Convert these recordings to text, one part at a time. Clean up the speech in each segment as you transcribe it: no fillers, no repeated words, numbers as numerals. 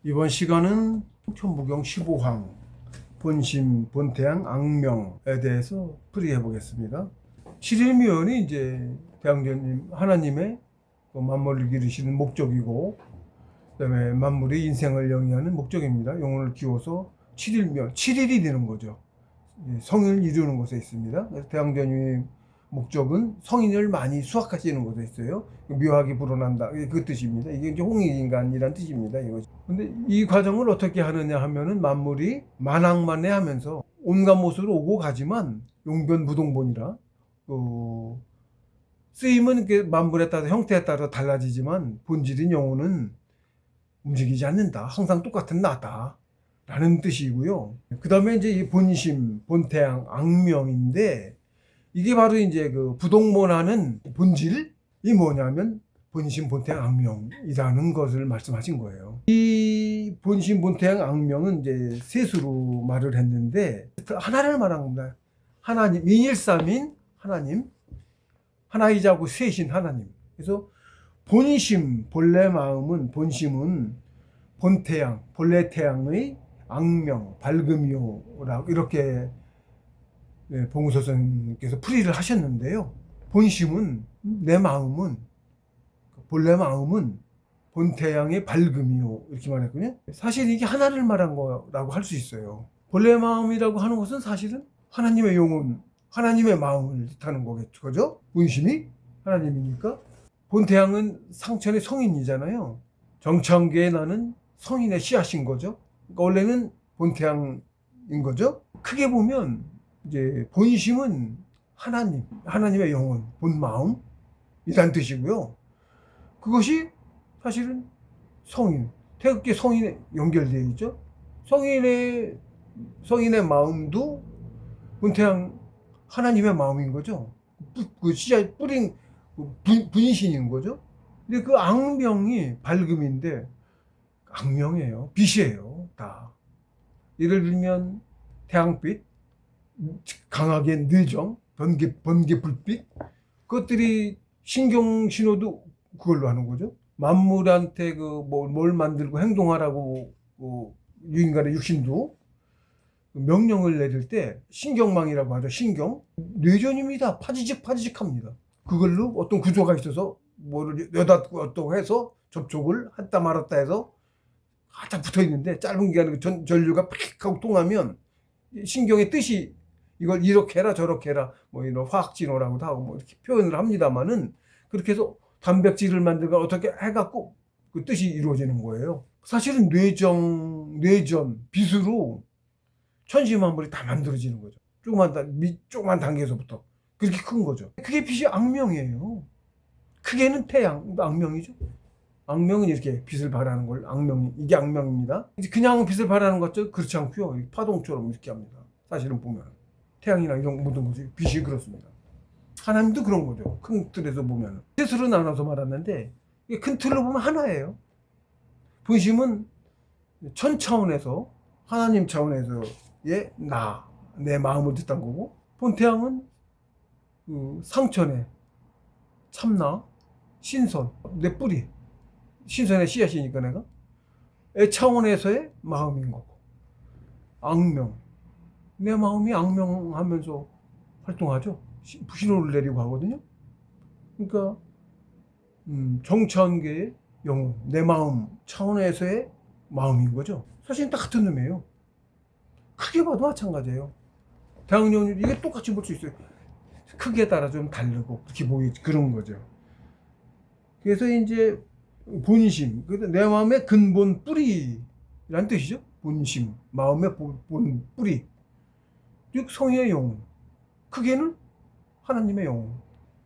이번 시간은 천부경 15황 본심, 본태양, 악명에 대해서 풀이해 보겠습니다. 칠일미원이 이제 대왕제님 하나님의 만물을 기르시는 목적이고, 그다음에 만물의 인생을 영위하는 목적입니다. 영혼을 키워서 칠일미원, 7일이 되는 거죠. 성인을 이루는 곳에 있습니다. 그래서 대왕제님의 목적은 성인을 많이 수확하시는 곳에 있어요. 묘하게 불어난다, 그 뜻입니다. 이게 이제 홍익인간이란 뜻입니다. 이거. 근데 이 과정을 어떻게 하느냐 하면은 만물이 만왕만해하면서 온갖 모습으로 오고 가지만 용변무동본이라 쓰임은 만물에 따라 형태에 따라 달라지지만 본질인 영혼은 움직이지 않는다. 항상 똑같은 나다. 라는 뜻이고요. 그 다음에 이제 이 본심, 본태양, 악명인데, 이게 바로 이제 그 부동본하는 본질이 뭐냐면 본심, 본태양, 악명이라는 것을 말씀하신 거예요. 이 본심, 본태양, 악명은 이제 셋으로 말을 했는데 하나를 말한 겁니다. 하나님, 인일삼인 하나님, 하나이자고 셋인 하나님. 그래서 본심, 본래 마음은, 본심은 본태양, 본래 태양의 악명, 밝음이요라고 이렇게 봉구서 선생님께서 풀이를 하셨는데요. 본심은, 내 마음은, 본래 마음은 본태양의 밝음이요 이렇게 말했거든요. 사실 이게 하나를 말한 거라고 할 수 있어요. 본래 마음이라고 하는 것은 사실은 하나님의 영혼, 하나님의 마음을 뜻하는 거겠죠. 그죠? 본심이 하나님이니까. 본태양은 상천의 성인이잖아요. 정창계의 나는 성인의 씨앗인 거죠. 그러니까 원래는 본태양인 거죠. 크게 보면 이제 본심은 하나님, 하나님의 영혼, 본 마음이란 뜻이고요. 그것이 사실은 성인, 태극기 성인에 연결되어 있죠. 성인의 마음도 본태양 하나님의 마음인 거죠. 그 씨앗 뿌린 분신인 거죠. 근데 그 악명이 밝음인데 악명이에요. 빛이에요. 다. 예를 들면 태양빛, 강하게 뇌정, 번개 불빛, 그것들이 신경 신호도 그걸로 하는 거죠. 만물한테 뭘 만들고 행동하라고 유인간의 육신도 명령을 내릴 때 신경망이라고 하죠. 신경 뇌전입니다. 파지직합니다. 그걸로 어떤 구조가 있어서 뭐를 여닫고 어떻고 해서 접촉을 했다 말았다 해서 가장 붙어 있는데 짧은 기간에 전류가 픽 하고 통하면 신경의 뜻이 이걸 이렇게 해라 저렇게 해라 뭐 이런 화학 진호라고도 하고 뭐 이렇게 표현을 합니다만은, 그렇게 해서 단백질을 만들고 어떻게 해갖고 그 뜻이 이루어지는 거예요. 사실은 뇌전, 빛으로 천지만물이 다 만들어지는 거죠. 조그만 단계에서부터 그렇게 큰 거죠. 그게 빛이 악명이에요. 크게는 태양, 악명이죠. 악명은 이렇게 빛을 발하는 걸 이게 악명입니다. 그냥 빛을 발하는 것도 그렇지 않고요. 파동처럼 이렇게 합니다. 사실은 보면 태양이나 이런 모든 것이 빛이 그렇습니다. 하나님도 그런 거죠. 큰 틀에서 보면 셋으로 나눠서 말하는데 큰 틀로 보면 하나예요. 본심은 천 차원에서 하나님 차원에서의 내 마음을 뜻한 거고, 본태양은 그 상천의 참나, 신선, 내 뿌리, 신선의 씨앗이니까 내가 애 차원에서의 마음인 거고, 악명, 내 마음이 악명하면서 활동하죠. 신호를 내리고 하거든요. 그러니까 정천계의 영혼, 내 마음 차원에서의 마음인 거죠. 사실은 다 같은 놈이에요. 크게 봐도 마찬가지예요. 대학령 이게 똑같이 볼 수 있어요. 크기에 따라 좀 다르고 그렇게 그런 거죠. 그래서 이제 본심, 내 마음의 근본 뿌리란 뜻이죠. 본심, 마음의 본 뿌리, 즉 성의 영혼, 크게는 하나님의 영혼.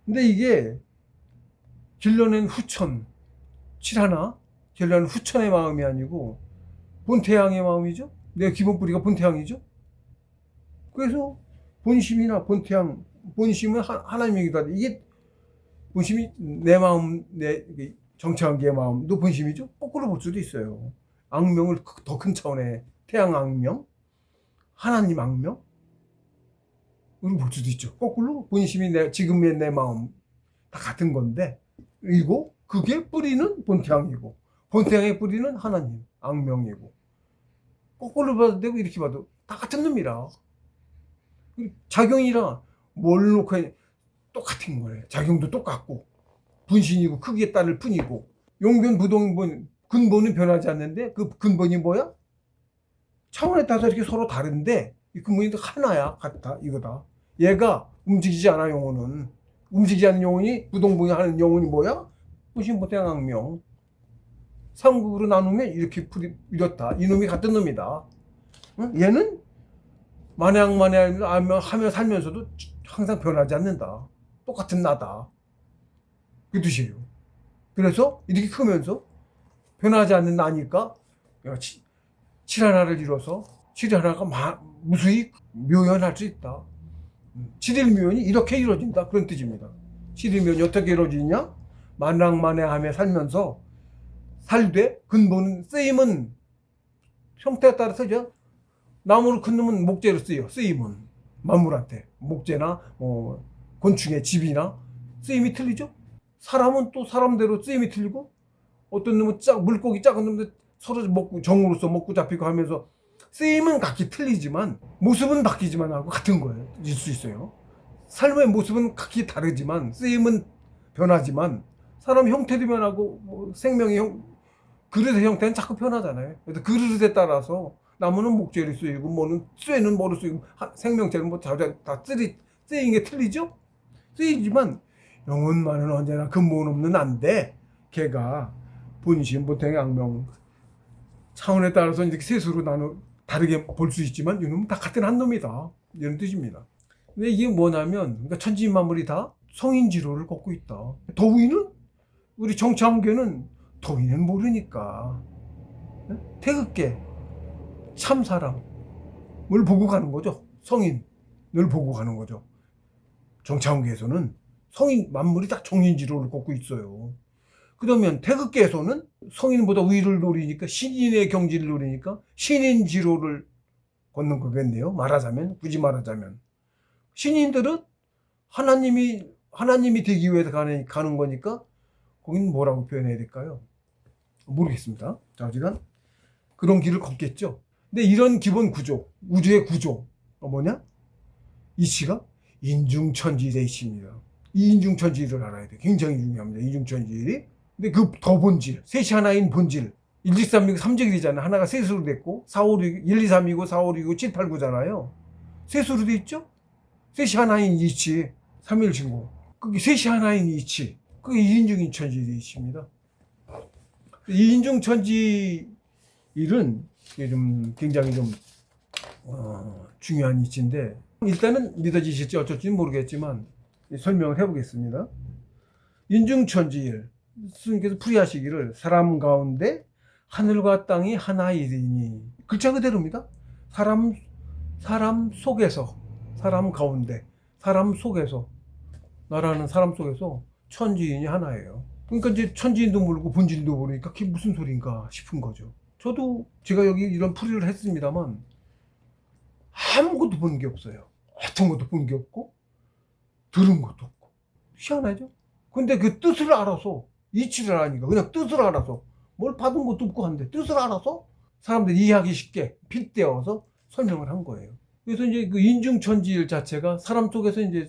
근데 이게 길러낸 후천, 길러낸 후천의 마음이 아니고 본태양의 마음이죠. 내 기본 뿌리가 본태양이죠. 그래서 본심이나 본태양, 본심은 하나님이기도 하다. 이게 본심이 내 마음, 내 정창계의 마음도 본심이죠. 거꾸로 볼 수도 있어요. 악명을 더 큰 차원의 태양 악명, 하나님 악명, 으로 볼 수도 있죠. 거꾸로 본심이 지금의 내 마음 다 같은 건데, 그리고 그게 뿌리는 본태양이고 본태양의 뿌리는 하나님 악명이고, 거꾸로 봐도 되고 이렇게 봐도 다 같은 놈이라. 작용이라 뭘 놓고 똑같은 거예요. 작용도 똑같고 분신이고 크기에 따를 뿐이고, 용변 부동본 근본은 변하지 않는데 그 근본이 뭐야? 차원에 따라서 이렇게 서로 다른데 이 근본이 하나야. 같다 이거다. 얘가 움직이지 않아. 영혼은 움직이지 않는 영혼이 부동분하는 영혼이 뭐야? 무신보태양악명. 삼국으로 나누면 이렇게 이렇다. 이놈이 같은 놈이다. 응? 얘는 마냥 하며 살면서도 항상 변하지 않는다. 똑같은 나다. 그 뜻이에요. 그래서 이렇게 크면서 변하지 않는 나니까 칠하나를 이뤄서 칠하나가 무수히 묘연할 수 있다. 칠일묘연이 이렇게 이루어진다. 그런 뜻입니다. 칠일묘연이 어떻게 이루어지냐? 만왕만해하며 살면서 살되 근본은 쓰임은 형태에 따라서 나무를 큰 놈은 목재로 쓰임은 만물한테 목재나 곤충의 집이나 쓰임이 틀리죠. 사람은 또 사람대로 쓰임이 틀리고, 어떤 놈은 물고기 작은 놈들 서로 먹고 정으로서 먹고 잡히고 하면서 쓰임은 각기 틀리지만 모습은 바뀌지만 하고 같은 거예요. 일 수 있어요. 삶의 모습은 각기 다르지만 쓰임은 변하지만 사람 형태도 변하고 생명의 그릇의 형태는 자꾸 변하잖아요. 그래서 그릇에 따라서 나무는 목재로 쓰이고 뭐는 쇠는 뭐로 쓰이고 생명체는 다 쓰인 게 틀리죠. 쓰이지만 영혼만은 언제나 근본 없는 난데, 걔가 분신, 보태, 악명 차원에 따라서 이렇게 셋으로 다르게 볼 수 있지만 이놈은 다 같은 한 놈이다. 이런 뜻입니다. 근데 이게 뭐냐면, 그러니까 천지만물이 다 성인지로를 걷고 있다. 더위는 우리 정차원계는 더위는 모르니까 태극계 참 사람을 보고 가는 거죠. 성인을 보고 가는 거죠. 정차원계에서는 성인 만물이 다 정인지로를 걷고 있어요. 그러면 태극계에서는 성인보다 위를 노리니까 신인의 경지를 노리니까 신인지로를 걷는 거겠네요. 굳이 말하자면 신인들은 하나님이 되기 위해서 가는 거니까 거기는 뭐라고 표현해야 될까요? 모르겠습니다. 자, 어쨌든 그런 길을 걷겠죠. 근데 이런 기본 구조, 우주의 구조가 뭐냐? 이치가 인중천지의 이치입니다. 이 인중천지를 알아야 돼. 굉장히 중요합니다. 인중천지일이. 근데 그 더 본질, 셋이 하나인 본질. 1, 2, 3, 6, 3제길이잖아요. 하나가 셋으로 됐고 4, 5, 6, 1, 2, 3이고 4, 5, 6, 7, 8, 9잖아요. 셋으로 돼 있죠? 셋이 하나인 이치. 3일신고. 그게 셋이 하나인 이치. 그게 2인중인 천지의 이치입니다. 이 인중천지일은 굉장히 중요한 이치인데, 일단은 믿어지실지 어쩔지 모르겠지만 설명을 해보겠습니다. 인중천지일 스님께서 풀이하시기를 사람 가운데 하늘과 땅이 하나이리니, 글자 그대로입니다. 사람 속에서, 사람 가운데, 사람 속에서, 나라는 사람 속에서 천지인이 하나예요. 그러니까 이제 천지인도 모르고 본질도 모르니까 그게 무슨 소린가 싶은 거죠. 저도 제가 여기 이런 풀이를 했습니다만 아무것도 본 게 없어요. 어떤 것도 본 게 없고 들은 것도 없고. 희한하죠? 근데 그 뜻을 알아서, 이치를 아니까 그냥 뜻을 알아서, 뭘 받은 것도 없고 한데 뜻을 알아서 사람들이 이해하기 쉽게 빗대어서 설명을 한 거예요. 그래서 이제 그 인중천지일 자체가 사람 속에서 이제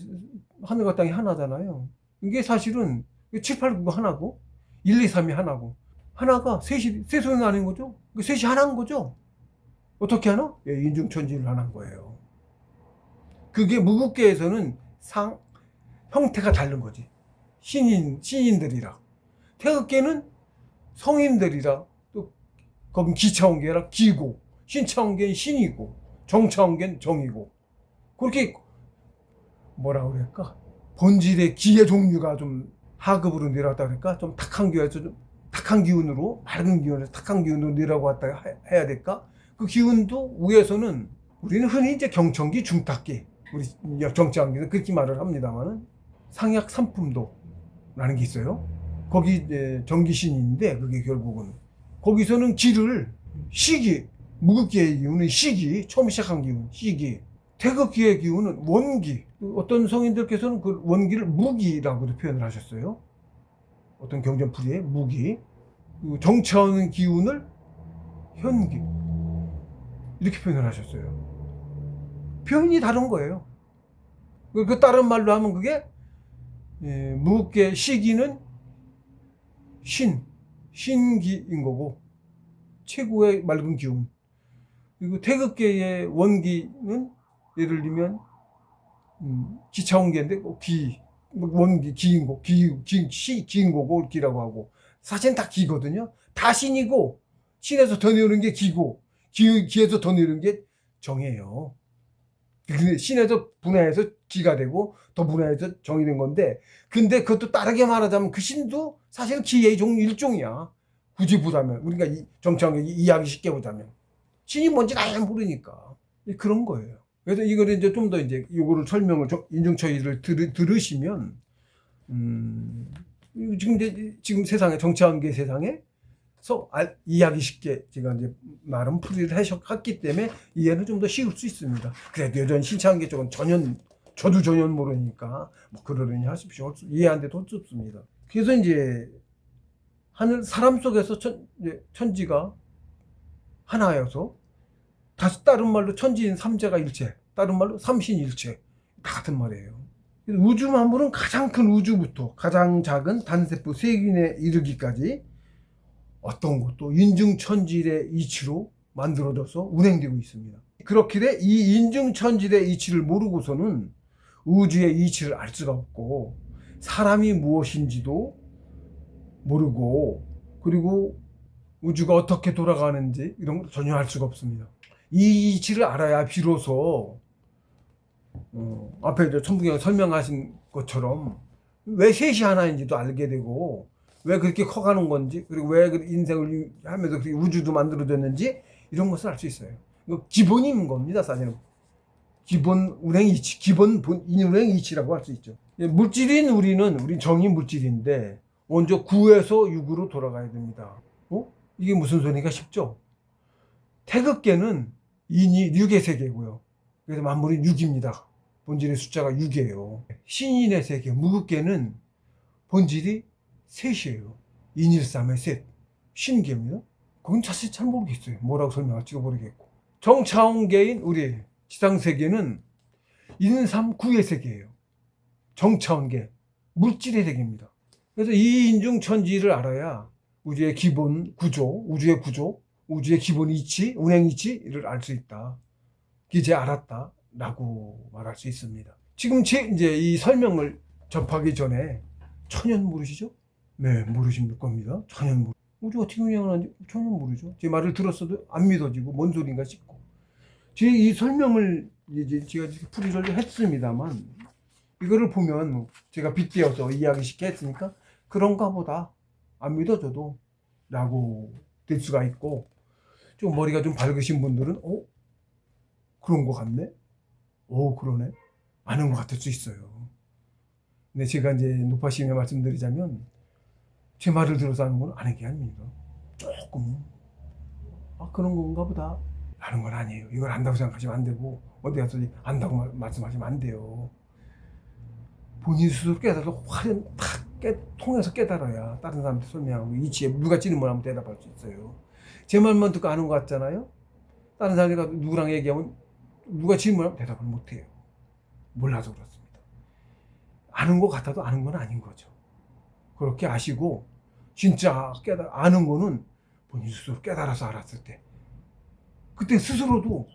하늘과 땅이 하나잖아요. 이게 사실은 7, 8, 9가 하나고 1, 2, 3이 하나고, 하나가 셋은 아닌 거죠? 셋이 하나인 거죠? 어떻게 하나? 예, 인중천지를 하나인 거예요. 그게 무국계에서는 형태가 다른 거지. 신인들이라. 태극계는 성인들이라. 또 거긴 기차원계라 기고, 신차원계는 신이고, 정차원계는 정이고. 그렇게 뭐라 그럴까? 본질의 기의 종류가 좀 하급으로 내려왔다 그럴까? 좀 탁한 기운으로, 맑은 기운에서 탁한 기운으로 내려왔다 해야 될까? 그 기운도 위에서는 우리는 흔히 이제 경천기, 중탁기, 우리 정치학기는 그렇게 말을 합니다만은 상약 삼품도라는 게 있어요. 거기 이제 정기신인데, 그게 결국은 거기서는 기를 무극기의 기운은 시기, 처음 시작한 기운, 시기. 태극기의 기운은 원기. 어떤 성인들께서는 그 원기를 무기라고도 표현을 현기 이렇게 표현을 하셨어요. 표현이 다른 거예요. 그 다른 말로 하면 그게 무게 시기는 신기인 거고 최고의 맑은 기운. 그리고 태극계의 원기는 예를 들면 기차원기인데 원기 기인 거 기인 거고 기라고 하고 사실은 다 기거든요. 다 신이고 신에서 더 내려오는 게 기고 기에서 더 내려오는 게 정이에요. 근데 신에서 분해해서 기가 되고 더 분해해서 정이 된 건데 근데 그것도 다르게 말하자면 그 신도 사실은 기의 일종이야. 굳이 보자면 우리가 정치하게 이해하기 쉽게 보자면 신이 뭔지 아예 모르니까 그런 거예요. 그래서 이거를 이제 좀 더 이제 이거를 설명을 인증처리를 들으시면 지금 세상에 정치한계 세상에서 이해하기 쉽게 제가 이제 나름 풀이를 하셨기 때문에 이해는 좀 더 쉬울 수 있습니다. 그래도 여전히 신체한계 쪽은 저도 전혀 모르니까 뭐 그러려니 하십시오. 이해하는데도 어렵습니다. 그래서 이제 사람 속에서 천지가 하나여서 다시 다른 말로 천지인 삼재가 일체, 다른 말로 삼신일체 다 같은 말이에요. 우주 만물은 가장 큰 우주부터 가장 작은 단세포 세균에 이르기까지 어떤 것도 인중천지의 이치로 만들어져서 운행되고 있습니다. 그렇기에 이 인중천지의 이치를 모르고서는 우주의 이치를 알 수가 없고 사람이 무엇인지도 모르고 그리고 우주가 어떻게 돌아가는지 이런 걸 전혀 알 수가 없습니다. 이 이치를 알아야 비로소 앞에 천부경 설명하신 것처럼 왜 셋이 하나인지도 알게 되고 왜 그렇게 커가는 건지 그리고 왜 인생을 하면서 그렇게 우주도 만들어졌는지 이런 것을 알 수 있어요. 이거 기본인 겁니다. 사실은 기본 운행 이치, 기본 운행 이치라고 할 수 있죠. 물질인 우리 정이 물질인데 먼저 9에서 6으로 돌아가야 됩니다. 이게 무슨 소리가 쉽죠? 태극계는 인이 6의 세계고요. 그래서 만물이 6입니다. 본질의 숫자가 6이에요. 신인의 세계, 무극계는 본질이 셋이에요. 인일삼의 셋. 신계입니다. 그건 사실 잘 모르겠어요. 뭐라고 설명할지도 모르겠고. 정차원계인 우리 지상세계는 인삼 9의 세계예요. 정차원계, 물질의 세계입니다. 그래서 이 인중천지를 알아야 우주의 기본 구조, 우주의 기본 이치, 운행 이치를 알 수 있다. 이제 알았다라고 말할 수 있습니다. 지금 이제 이 설명을 접하기 전에 천연 모르시죠? 네, 모르실 겁니다. 천연 우주 어떻게 운영하는지 천연 모르죠. 제 말을 들었어도 안 믿어지고 뭔 소린가 싶고. 제 이 설명을 이제 제가 풀이를 했습니다만 이거를 보면 제가 빗대어서 이해하기 쉽게 했으니까 그런가 보다 안 믿어져도 라고 될 수가 있고 좀 머리가 좀 밝으신 분들은 그런 것 같네? 그러네? 아는 것 같을 수 있어요. 근데 제가 이제 높아심에 말씀드리자면 제 말을 들어서 하는 건 아는 게 아닙니다. 조금 그런 건가 보다 라는 건 아니에요. 이걸 안다고 생각하시면 안 되고 어디 가서 안다고 말씀하시면 안 돼요. 본인 스스로 깨달아서 화를 탁 통해서 깨달아야 다른 사람한테 설명하고 이치에 누가 질문하면 대답할 수 있어요. 제 말만 듣고 아는 것 같잖아요. 다른 사람이 누구랑 얘기하면 누가 질문하면 대답을 못해요. 몰라서 그렇습니다. 아는 것 같아도 아는 건 아닌 거죠. 그렇게 아시고 진짜 아는 거는 본인 스스로 깨달아서 알았을 때 그때 스스로도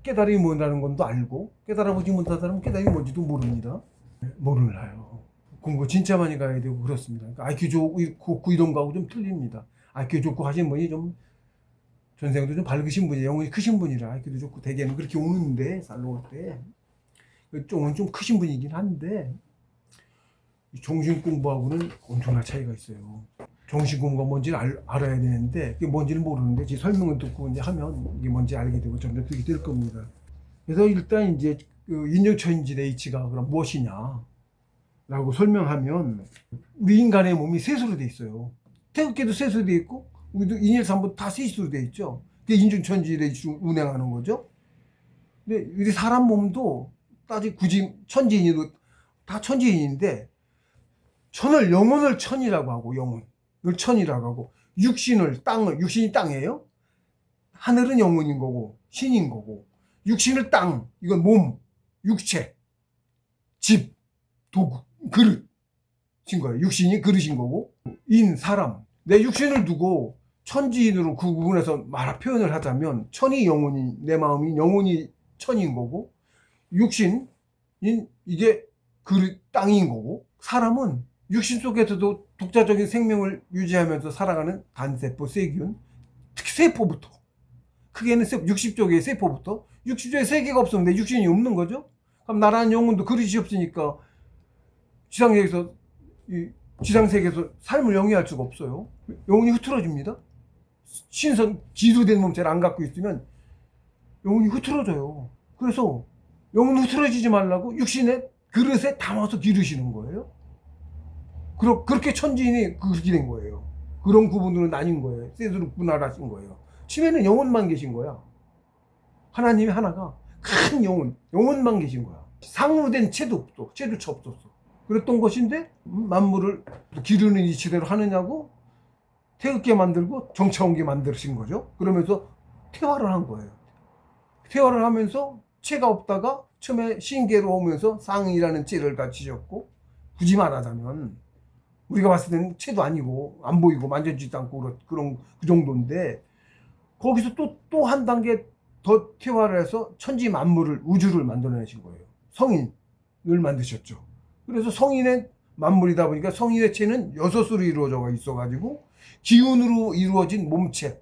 깨달음이 뭐라는 건도 알고 깨달아보지 못한 사람은 깨달음이 뭔지도 모릅니다. 몰라요. 공부 진짜 많이 가야 되고 그렇습니다. 그러니까 IQ 좋고 이런 거하고 좀 틀립니다. IQ 좋고 하신 분이 좀 전생도 좀 밝으신 분이 영혼이 크신 분이라 IQ도 좋고 대개는 그렇게 오는데 살로 올 때 좀 크신 분이긴 한데 정신 공부하고는 엄청난 차이가 있어요. 정신 공부가 뭔지를 알아야 되는데 그게 뭔지를 모르는데 제 설명을 듣고 이제 하면 이게 뭔지 알게 되고 점점 그렇게 될 겁니다. 그래서 일단 이제 인중천지의 이치가 그럼 무엇이냐? 라고 설명하면 우리 인간의 몸이 셋으로 돼 있어요. 태극기도 셋으로 돼 있고 우리도 인일삼부 다 셋으로 돼 있죠. 그게 인중천지의 이치로 운행하는 거죠. 근데 우리 사람 몸도 굳이 천지인으로 다 천지인인데 영혼을 천이라고 하고 영혼을 천이라고 하고 육신이 땅이에요. 하늘은 영혼인 거고 신인 거고, 육신을 땅, 이건 몸, 육체, 집, 도구, 그릇인 거예요. 육신이 그릇인 거고, 인, 사람. 내 육신을 두고 천지인으로 그 구분해서 표현을 하자면, 천이 영혼이, 내 마음이 영혼이 천인 거고, 육신인 이게 그릇, 땅인 거고, 사람은 육신 속에서도 독자적인 생명을 유지하면서 살아가는 단세포, 세균, 특히 세포부터, 크게는 60쪽의 세포부터, 60쪽의 세계가 없으면 내 육신이 없는 거죠. 그럼 나라는 영혼도 그릇이 없으니까 지상세계에서 삶을 영위할 수가 없어요. 영혼이 흐트러집니다. 신선 기루된 몸체를 안 갖고 있으면 영혼이 흐트러져요. 그래서 영혼이 흐트러지지 말라고 육신의 그릇에 담아서 기르시는 거예요. 그렇게 천지인이 그렇게 된 거예요. 그런 구분으로 나뉜 거예요. 셋으로 분할하신 거예요. 처음에는 영혼만 계신 거야. 하나님이 하나가 큰 영혼만 계신 거야. 상으로 된 채도 없어. 채도차 없었어. 그랬던 것인데 만물을 기르는 이치대로 하느냐고 태극기 만들고 정차원기 만드신 거죠. 그러면서 태화를 한 거예요. 태화를 하면서 채가 없다가 처음에 신계로 오면서 상이라는 채를 갖추셨고, 굳이 말하자면 우리가 봤을 때는 채도 아니고 안 보이고 만져지지도 않고 그 정도인데, 거기서 또 한 단계 더 태화를 해서 천지 만물을, 우주를 만들어내신 거예요. 성인을 만드셨죠. 그래서 성인의 만물이다 보니까 성인의 체는 6으로 이루어져 있어가지고 기운으로 이루어진 몸체,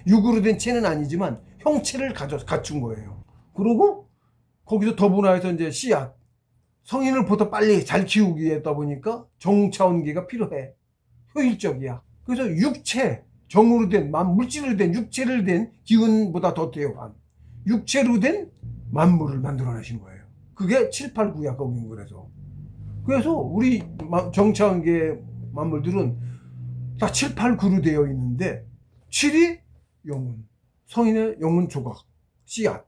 육으로 된 체는 아니지만 형체를 갖춘 거예요. 그리고 거기서 더분화해서 이제 씨앗, 성인을 보다 빨리 잘 키우기 위해다 보니까 정차원기가 필요해. 효율적이야. 그래서 육체, 정으로 된, 물질로 된, 육체를 된 기운보다 더 대요한 육체로 된 만물을 만들어내신 거예요. 그게 7, 8, 9야, 거긴. 그래서 우리 정차원계의 만물들은 다 7, 8, 9로 되어 있는데, 7이 영혼, 성인의 영혼 조각, 씨앗,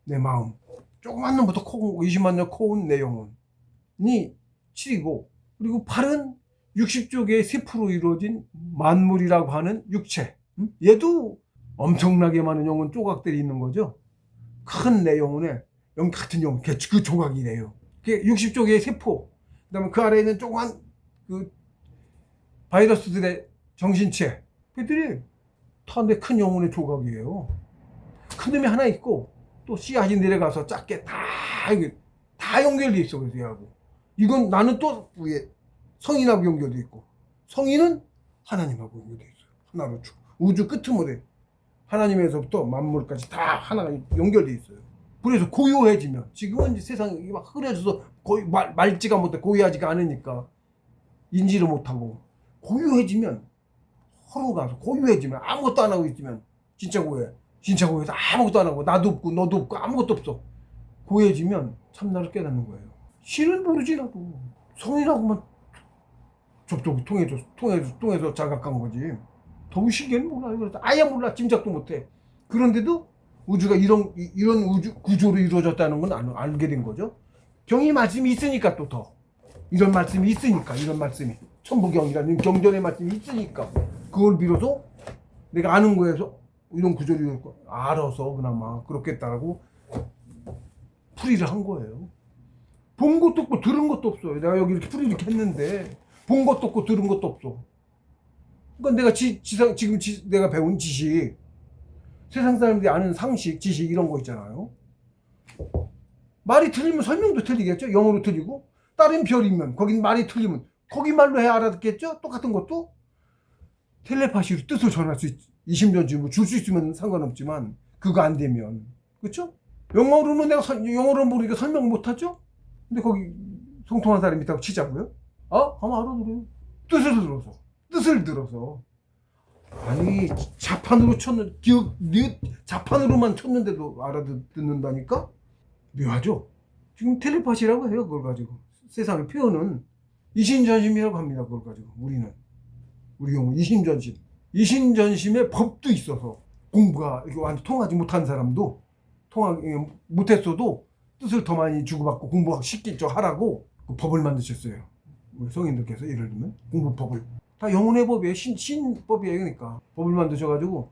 내 마음, 조그만 놈부터 20만 년 코운 내 영혼이 7이고, 그리고 8은 60쪽의 세포로 이루어진 만물이라고 하는 육체. 얘도 엄청나게 많은 영혼 조각들이 있는 거죠. 큰 내 영혼에 같은 영혼, 그 조각이래요. 60쪽의 세포, 그 다음에 그 아래에 있는 조그만 그 바이러스들의 정신체, 그들이 다 내 큰 영혼의 조각이에요. 큰 놈이 하나 있고 또 씨앗이 내려가서 작게 다 연결돼 있어. 그래서 얘하고 이건 나는 또 위에 성인하고 연결돼 있고, 성인은 하나님하고 연결돼 있어요. 하나로 우주 끄트머리 하나님에서부터 만물까지 다 하나가 연결돼 있어요. 그래서 고요해지면, 지금은 이제 세상이 막 흐려져서 거의 말지가 못해, 고요하지가 않으니까 인지를 못하고, 고요해지면 허로 가서 고요해지면 아무것도 안 하고 있으면 진짜 고요해서 아무것도 안 하고 나도 없고 너도 없고 아무것도 없어. 고요해지면 참나를 깨닫는 거예요. 신은 모르지. 나도 성인하고만 접촉이 통해서 자각한 거지. 더 신기는 몰라. 이거 아예 몰라. 짐작도 못해. 그런데도 우주가 이런 우주 구조로 이루어졌다는 건 알게 된 거죠. 경이 말씀이 있으니까, 또 더 이런 말씀이 있으니까, 이런 말씀이 천부경이라는 경전의 말씀이 있으니까, 그걸 빌어서 내가 아는 거에서 이런 구조를 알아서 그나마 그렇겠다라고 풀이를 한 거예요. 본 것도 없고 들은 것도 없어요. 내가 여기 이렇게 풀이를 이렇게 했는데 본 것도 없고 들은 것도 없어. 그러니까 내가 지금 내가 배운 지식, 세상 사람들이 아는 상식, 지식, 이런 거 있잖아요. 말이 틀리면 설명도 틀리겠죠. 영어로 틀리고, 다른 별이면 거긴 말이 틀리면 거기 말로 해야 알아듣겠죠. 똑같은 것도 텔레파시로 뜻을 전할 수 있지. 이심전심으로 줄 수 있으면 상관없지만 그거 안 되면, 그렇죠? 영어로는 내가 영어로 모르니까 설명 못 하죠. 근데 거기 통통한 사람이 있다고 치자고요. 아마 알아들어요. 뜻을 들어서. 아니, 자판으로 자판으로만 쳤는데도 알아듣는다니까? 묘하죠? 지금 텔레파시라고 해요, 그걸 가지고. 세상의 표현은 이심전심이라고 합니다, 그걸 가지고. 우리 경우 이심전심. 이심전심의 법도 있어서, 공부가 완전 통하지 못한 사람도, 통하지 못했어도 뜻을 더 많이 주고받고 공부하기 쉽게 하라고 그 법을 만드셨어요. 우리 성인들께서. 예를 들면 공부법을. 다 영혼의 법이에요. 신법이에요. 그러니까 법을 만드셔가지고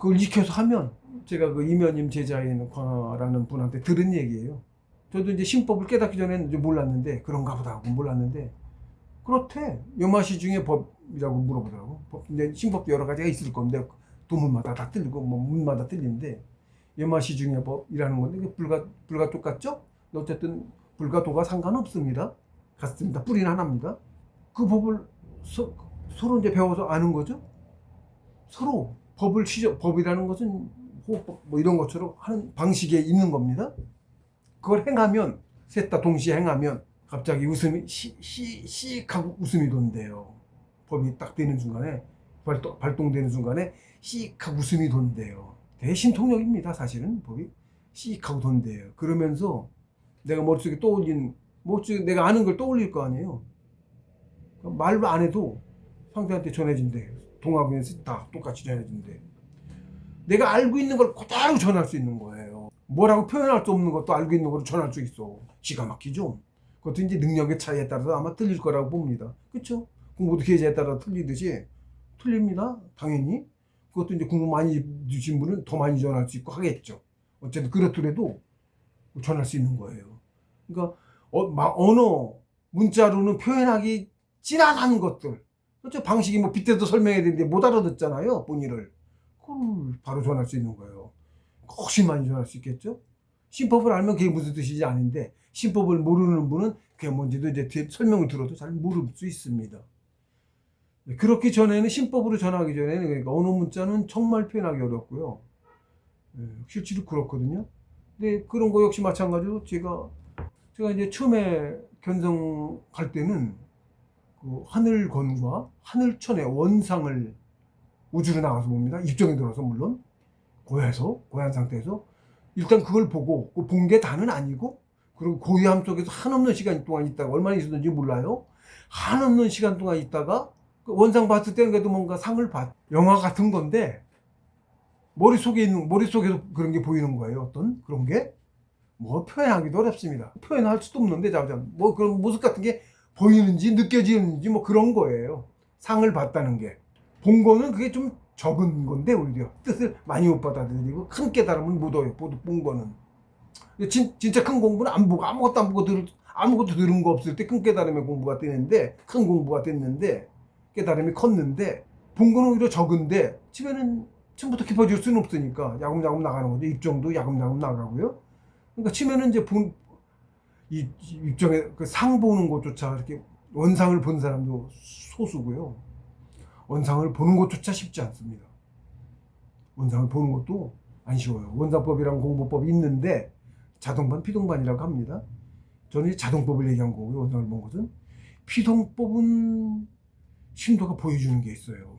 그걸 익혀서 하면, 제가 그 이면임 제자인 광라는 분한테 들은 얘기예요. 저도 이제 신법을 깨닫기 전에는 이제 몰랐는데, 그런가 보다 하고 몰랐는데, 그렇대. 여마시 중에 법이라고 물어보더라고. 이제 신법도 여러 가지가 있을 건데, 도문마다 다 틀리고, 뭐 문마다 틀린데, 여마시 중에 법이라는 건데, 이게 불과 똑같죠? 어쨌든, 불과 도가 상관없습니다. 같습니다. 뿌리는 하나입니다. 그 법을 서로 이제 배워서 아는 거죠. 서로 법이라는 것은 호흡법 뭐 이런 것처럼 하는 방식에 있는 겁니다. 그걸 행하면, 셋 다 동시에 행하면 갑자기 웃음이 씩 하고 웃음이 돈대요. 법이 딱 되는 순간에, 발동되는 순간에 씩 하고 웃음이 돈대요. 대신통력입니다. 사실은 법이 씩 하고 돈대요. 그러면서 내가 머릿속에 내가 아는 걸 떠올릴 거 아니에요. 말로 안 해도 상대한테 전해진대. 동화구에서 다 똑같이 전해진대. 내가 알고 있는 걸 그대로 전할 수 있는 거예요. 뭐라고 표현할 수 없는 것도 알고 있는 걸 전할 수 있어. 기가 막히죠. 그것도 이제 능력의 차이에 따라서 아마 틀릴 거라고 봅니다. 그렇죠? 공부도 계제에 따라 틀리듯이 틀립니다. 당연히. 그것도 이제 공부 많이 주신 분은 더 많이 전할 수 있고 하겠죠. 어쨌든 그렇더라도 전할 수 있는 거예요. 그러니까 언어, 문자로는 표현하기 찌란한 것들. 그렇죠? 방식이 뭐 빗대도 설명해야 되는데 못 알아듣잖아요. 본의를. 그걸 바로 전할 수 있는 거예요. 훨씬 많이 전할 수 있겠죠? 신법을 알면 그게 무슨 뜻인지 아는데, 신법을 모르는 분은 그게 뭔지도 이제 설명을 들어도 잘 모를 수 있습니다. 그렇기 전에는, 신법으로 전하기 전에는, 그러니까 언어 문자는 정말 표현하기 어렵고요. 실제로 그렇거든요. 근데 그런 거 역시 마찬가지로 제가 이제 처음에 견성 갈 때는 그 하늘권과 하늘천의 원상을 우주로 나가서 봅니다. 입정에 들어서 물론 고요한 상태에서 일단 그걸 보고, 본 게 다는 아니고, 그리고 고요함 속에서 한없는 시간 동안 있다가, 얼마나 있었는지 몰라요. 한없는 시간 동안 있다가 그 원상 봤을 때는 그래도 뭔가 영화 같은 건데, 머릿속에서 그런 게 보이는 거예요. 어떤 그런 게 뭐 표현하기도 어렵습니다. 표현할 수도 없는데, 뭐 그런 모습 같은 게 보이는지 느껴지는지 뭐 그런 거예요. 상을 봤다는 게. 본 거는 그게 좀 적은 건데, 오히려 뜻을 많이 못 받아들이고 큰 깨달음을 못 얻어요. 본 거는. 진짜 큰 공부는 안 보고 아무것도 안 보고 아무것도 들은 거 없을 때 큰 깨달음의 공부가 되는데, 큰 공부가 됐는데, 깨달음이 컸는데, 본 거는 오히려 적은데, 처음부터 깊어질 수는 없으니까 야금야금 나가는 거죠. 입정도 야금야금 나가고요. 그러니까 치면은 이제 이 입정에 그 상 보는 것조차 이렇게 원상을 본 사람도 소수고요. 원상을 보는 것조차 쉽지 않습니다. 원상을 보는 것도 안 쉬워요. 원상법이라는 공부법이 있는데, 자동반, 피동반이라고 합니다. 저는 자동법을 얘기한 거고요. 원상을 본 것은. 피동법은 심도가 보여주는 게 있어요.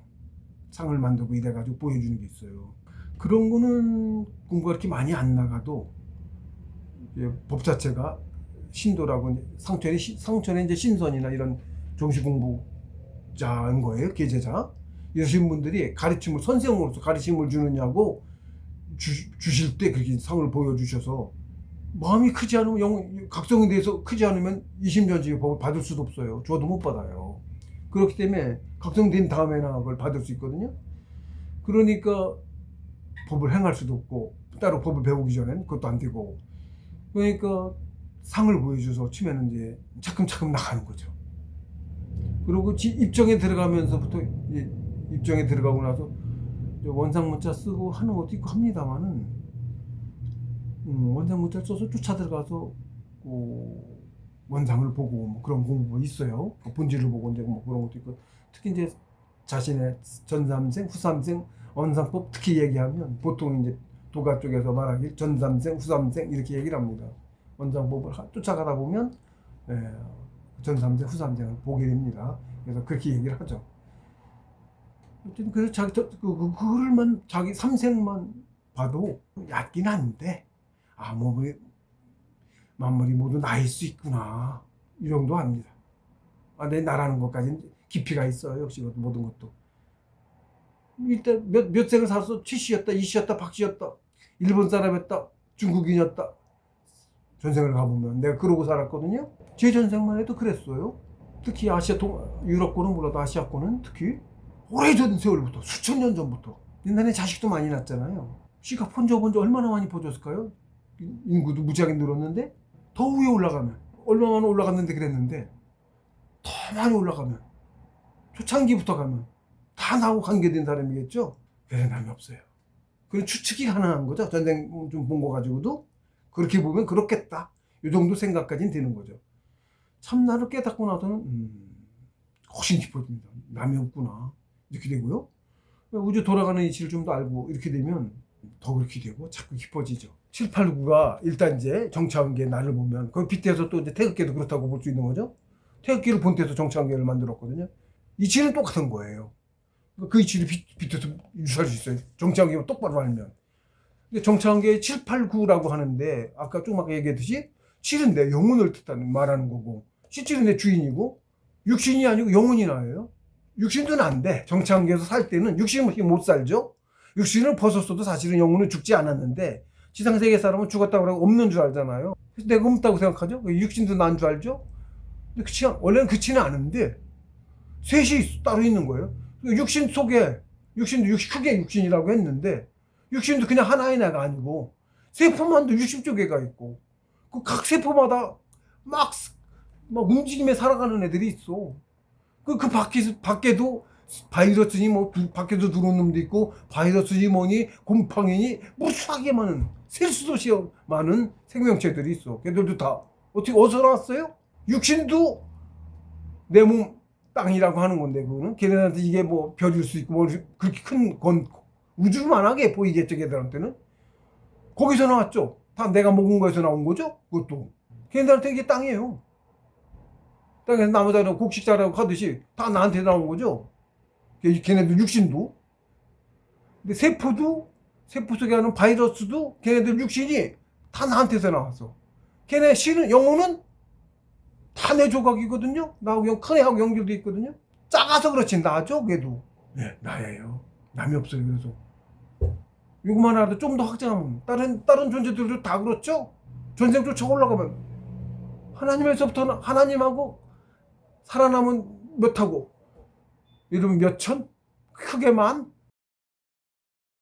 상을 만들고 이래가지고 보여주는 게 있어요. 그런 거는 공부가 그렇게 많이 안 나가도, 법 자체가 신도라고, 상천의 이제 신선이나 이런 종시 공부자인 거예요. 계제자. 이러신 분들이 선생으로서 가르침을 주느냐고 주실 때 그렇게 상을 보여주셔서, 마음이 크지 않으면, 각성에 대해서 크지 않으면 이심전심의 법을 받을 수도 없어요. 줘도 못 받아요. 그렇기 때문에 각성된 다음에나 그걸 받을 수 있거든요. 그러니까 법을 행할 수도 없고, 따로 법을 배우기 전엔 그것도 안 되고, 그러니까 상을 보여줘서 치면은 이제 차츰차츰 나가는 거죠. 그리고 입정에 들어가면서부터, 입정에 들어가고 나서 원상 문자 쓰고 하는 것도 있고 합니다만은, 원상 문자 써서 쫓아 들어가서 원상을 보고 뭐 그런 공부가 있어요. 본질을 보고 이제 뭐 그런 것도 있고, 특히 이제 자신의 전삼생, 후삼생, 원상법 특히 얘기하면 보통 이제 도가 쪽에서 말하길 전삼생, 후삼생 이렇게 얘기를 합니다. 원상법을 쫓아가다 보면 전삼생, 후삼생을 보게 됩니다. 그래서 그렇게 얘기를 하죠. 그래서 그걸만 자기 삼생만 봐도 얕긴 한데, 만물이 모두 나일 수 있구나, 이 정도 합니다. 내 나라는 것까지는 깊이가 있어요. 역시 모든 것도. 일단 몇 생을 살아서 최씨였다, 이씨였다, 박씨였다, 일본 사람이었다, 중국인이었다, 전생을 가보면 내가 그러고 살았거든요. 제 전생만 해도 그랬어요. 특히 유럽권은 몰라도 아시아권은 특히 오래전 세월부터, 수천 년 전부터 옛날에 자식도 많이 낳았잖아요. 씨가 번져 얼마나 많이 퍼졌을까요? 인구도 무지하게 늘었는데 더 위에 올라가면 얼마나 올라갔는데 그랬는데 더 많이 올라가면 초창기부터 가면 다 나하고 관계된 사람이겠죠? 그런 사람이 없어요. 그런 추측이 가능한 거죠. 전쟁 좀 본 거 가지고도 그렇게 보면 그렇겠다. 이 정도 생각까지는 되는 거죠. 참나를 깨닫고 나서는 훨씬 깊어집니다. 남이 없구나. 이렇게 되고요. 우주 돌아가는 이치를 좀 더 알고 이렇게 되면 더 그렇게 되고 자꾸 깊어지죠. 7, 8, 9가 일단 이제 정차원계 나를 보면 그 빗대서 또 이제 태극계도 그렇다고 볼 수 있는 거죠. 태극기를 본때서 정차원계를 만들었거든요. 이치는 똑같은 거예요. 그 이치를 빗대서 유지할 수 있어요. 정차원계를 똑바로 알면. 근데 정차원계 7, 8, 9라고 하는데 아까 조금 아까 얘기했듯이 7은 내 영혼을 뜻하는 말하는 거고 17은 내 주인이고 육신이 아니고 영혼이 나요. 육신도 난데 정차원계에서 살 때는 육신은 못 살죠. 육신을 벗었어도 사실은 영혼은 죽지 않았는데 지상세계 사람은 죽었다고 하고 없는 줄 알잖아요. 그래서 내가 없다고 생각하죠. 육신도 난 줄 알죠. 근데 원래는 그치는 않은데 셋이 따로 있는 거예요. 육신 속에 육신도 크게 육신이라고 했는데 육신도 그냥 하나의 내가 아니고 세포만도 60조 개가 있고 그 각 세포마다 막 움직임에 살아가는 애들이 있어. 그 밖에도 바이러스니 뭐 밖에서 들어온 놈도 있고 바이러스니 뭐니 곰팡이니 무수하게 많은 셀 수도 없이 많은 생명체들이 있어. 걔들도 다 어떻게 어디서 나왔어요? 육신도 내 몸 땅이라고 하는 건데 그거는 걔네한테 이게 뭐 별일 수 있고 뭐 그렇게 큰 건 우주만하게 보이겠죠. 걔들한테는 거기서 나왔죠. 다 내가 먹은 거에서 나온 거죠. 그것도 걔네들한테 이게 땅이에요. 땅에서 나무 자라고 곡식 자라고 하듯이 다 나한테 나온 거죠. 걔네들 육신도. 근데 세포 속에 하는 바이러스도 걔네들 육신이 다 나한테서 나왔어. 걔네 영혼은 다 내 조각이거든요. 나하고 큰 애하고 연결돼 있거든요. 작아서 그렇지 나죠. 걔도. 네, 나예요. 남이 없어요. 그래서 이거만 알아도 좀 더 확장하면 다른 존재들도 다 그렇죠. 전생 쫓아 올라가면 하나님에서부터는 하나님하고 살아남은 몇하고 이러면 몇 천? 크게만